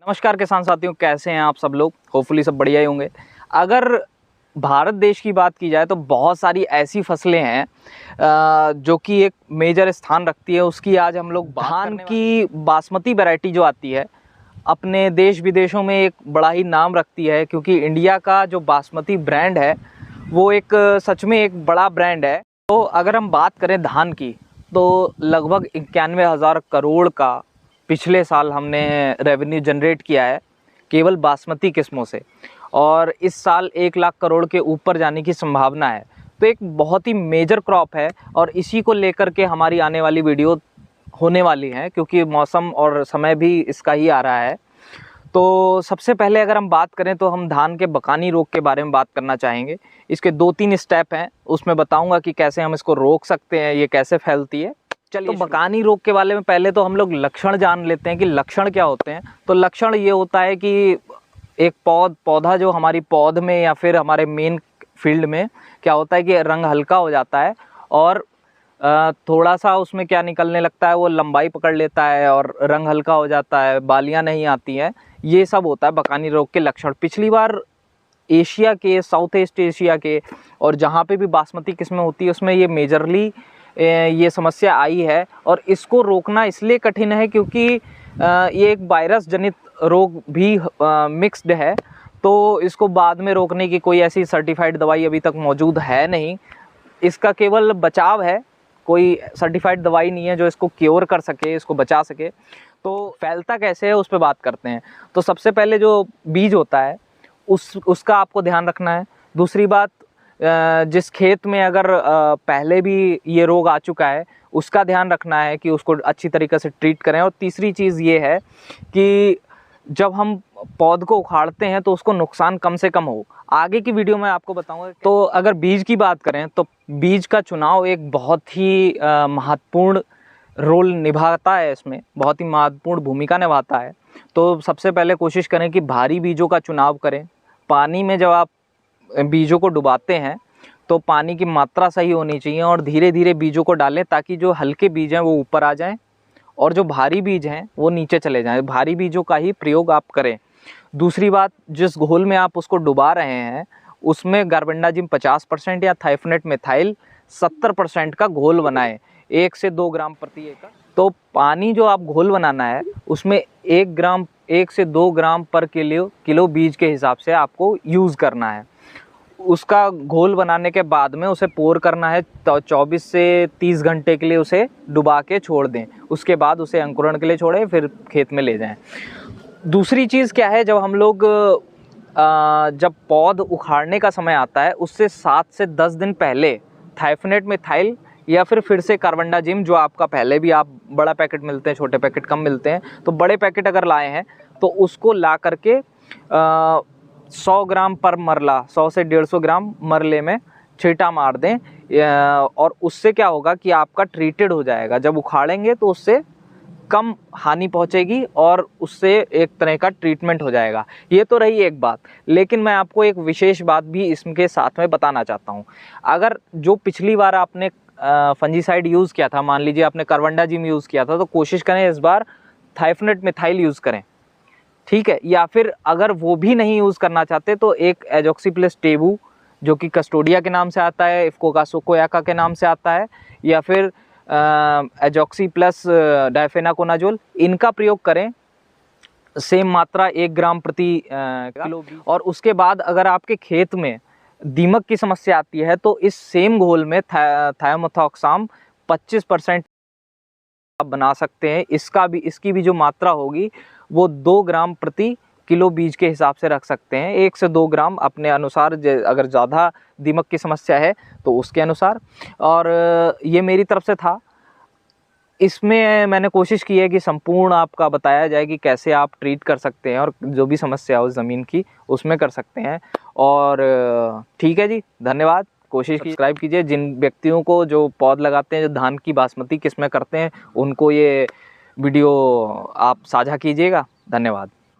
नमस्कार किसान साथियों, कैसे हैं आप सब लोग। होपफुली सब बढ़िया ही होंगे। अगर भारत देश की बात की जाए तो बहुत सारी ऐसी फसलें हैं जो कि एक मेजर स्थान रखती है। उसकी आज हम लोग धान की बासमती वैरायटी जो आती है अपने देश विदेशों में एक बड़ा ही नाम रखती है, क्योंकि इंडिया का जो बासमती ब्रांड है वो एक सच में एक बड़ा ब्रांड है। तो अगर हम बात करें धान की तो लगभग 91,000 करोड़ का पिछले साल हमने रेवेन्यू जनरेट किया है केवल बासमती किस्मों से, और इस साल 1 लाख करोड़ के ऊपर जाने की संभावना है। तो एक बहुत ही मेजर क्रॉप है और इसी को लेकर के हमारी आने वाली वीडियो होने वाली है, क्योंकि मौसम और समय भी इसका ही आ रहा है। तो सबसे पहले अगर हम बात करें तो हम धान के बकानी रोग के बारे में बात करना चाहेंगे। इसके 2-3 स्टेप हैं, उसमें बताऊंगा कि कैसे हम इसको रोक सकते हैं, ये कैसे फैलती है। चलिए, तो बकानी रोग के बारे में पहले तो हम लोग लक्षण जान लेते हैं कि लक्षण क्या होते हैं। तो लक्षण ये होता है कि एक पौधा जो हमारी पौध में या फिर हमारे मेन फील्ड में क्या होता है कि रंग हल्का हो जाता है और थोड़ा सा उसमें क्या निकलने लगता है, वो लंबाई पकड़ लेता है और रंग हल्का हो जाता है, बालियां नहीं आती हैं। ये सब होता है बकानी रोग के लक्षण। पिछली बार एशिया के, साउथ ईस्ट एशिया के और जहाँ पे भी बासमती किस्में होती है उसमें ये मेजरली ये समस्या आई है। और इसको रोकना इसलिए कठिन है क्योंकि ये एक वायरस जनित रोग भी मिक्स्ड है। तो इसको बाद में रोकने की कोई ऐसी सर्टिफाइड दवाई अभी तक मौजूद है नहीं। इसका केवल बचाव है, कोई सर्टिफाइड दवाई नहीं है जो इसको क्योर कर सके, इसको बचा सके। तो फैलता कैसे है उस पर बात करते हैं। तो सबसे पहले जो बीज होता है उसका आपको ध्यान रखना है। दूसरी बात, जिस खेत में अगर पहले भी ये रोग आ चुका है उसका ध्यान रखना है कि उसको अच्छी तरीके से ट्रीट करें। और तीसरी चीज़ ये है कि जब हम पौध को उखाड़ते हैं तो उसको नुकसान कम से कम हो। आगे की वीडियो में आपको बताऊंगा। तो अगर बीज की बात करें तो बीज का चुनाव एक बहुत ही महत्वपूर्ण रोल निभाता है, इसमें बहुत ही महत्वपूर्ण भूमिका निभाता है। तो सबसे पहले कोशिश करें कि भारी बीजों का चुनाव करें। पानी में जब आप बीजों को डुबाते हैं तो पानी की मात्रा सही होनी चाहिए और धीरे धीरे बीजों को डालें ताकि जो हल्के बीज हैं वो ऊपर आ जाएं और जो भारी बीज हैं वो नीचे चले जाएं। भारी बीजों का ही प्रयोग आप करें। दूसरी बात, जिस घोल में आप उसको डुबा रहे हैं उसमें कार्बेंडाजिम 50% या थाइफनेट मिथाइल 70% का घोल बनाएं, 1 से 2 ग्राम प्रति एकड़। तो पानी जो आप घोल बनाना है उसमें 1 से 2 ग्राम पर किलो बीज के हिसाब से आपको यूज़ करना है। उसका घोल बनाने के बाद में उसे पोर करना है। तो 24 से 30 घंटे के लिए उसे डुबा के छोड़ दें। उसके बाद उसे अंकुरण के लिए छोड़ें, फिर खेत में ले जाएं। दूसरी चीज़ क्या है, जब हम लोग जब पौध उखाड़ने का समय आता है उससे 7 से 10 दिन पहले थाइफनेट मिथाइल या फिर से कार्बेंडाजिम, जो आपका पहले भी आप बड़ा पैकेट मिलते हैं, छोटे पैकेट कम मिलते हैं, तो बड़े पैकेट अगर लाए हैं तो उसको ला करके 100 ग्राम पर मरला, 100 से 150 ग्राम मरले में छींटा मार दें। और उससे क्या होगा कि आपका ट्रीटेड हो जाएगा। जब उखाड़ेंगे तो उससे कम हानि पहुंचेगी और उससे एक तरह का ट्रीटमेंट हो जाएगा। ये तो रही एक बात, लेकिन मैं आपको एक विशेष बात भी इसके साथ में बताना चाहता हूँ। अगर जो पिछली बार आपने फंजीसाइड यूज़ किया था, मान लीजिए आपने कार्बेंडाजिम यूज़ किया था, तो कोशिश करें इस बार थाइफनेट मिथाइल यूज़ करें, ठीक है। या फिर अगर वो भी नहीं यूज़ करना चाहते तो एक एजॉक्सी प्लस टेबू, जो कि कस्टोडिया के नाम से आता है, इफ्कोका सोकोयाका के नाम से आता है, या फिर एजॉक्सी प्लस डाइफेनाकोनाजोल, इनका प्रयोग करें। सेम मात्रा 1 ग्राम प्रति किलो। और उसके बाद अगर आपके खेत में दीमक की समस्या आती है तो इस सेम घोल में थायोमेथोक्साम 25% आप बना सकते हैं। इसकी भी जो मात्रा होगी वो 2 ग्राम प्रति किलो बीज के हिसाब से रख सकते हैं। 1 से 2 ग्राम अपने अनुसार, अगर ज़्यादा दीमक की समस्या है तो उसके अनुसार। और ये मेरी तरफ से था। इसमें मैंने कोशिश की है कि संपूर्ण आपका बताया जाए कि कैसे आप ट्रीट कर सकते हैं और जो भी समस्या हो ज़मीन की उसमें कर सकते हैं। और ठीक है जी, धन्यवाद। कोशिश की सब्सक्राइब कीजिए। जिन व्यक्तियों को जो पौध लगाते हैं, जो धान की बासमती किस्में करते हैं, उनको ये वीडियो आप साझा कीजिएगा। धन्यवाद।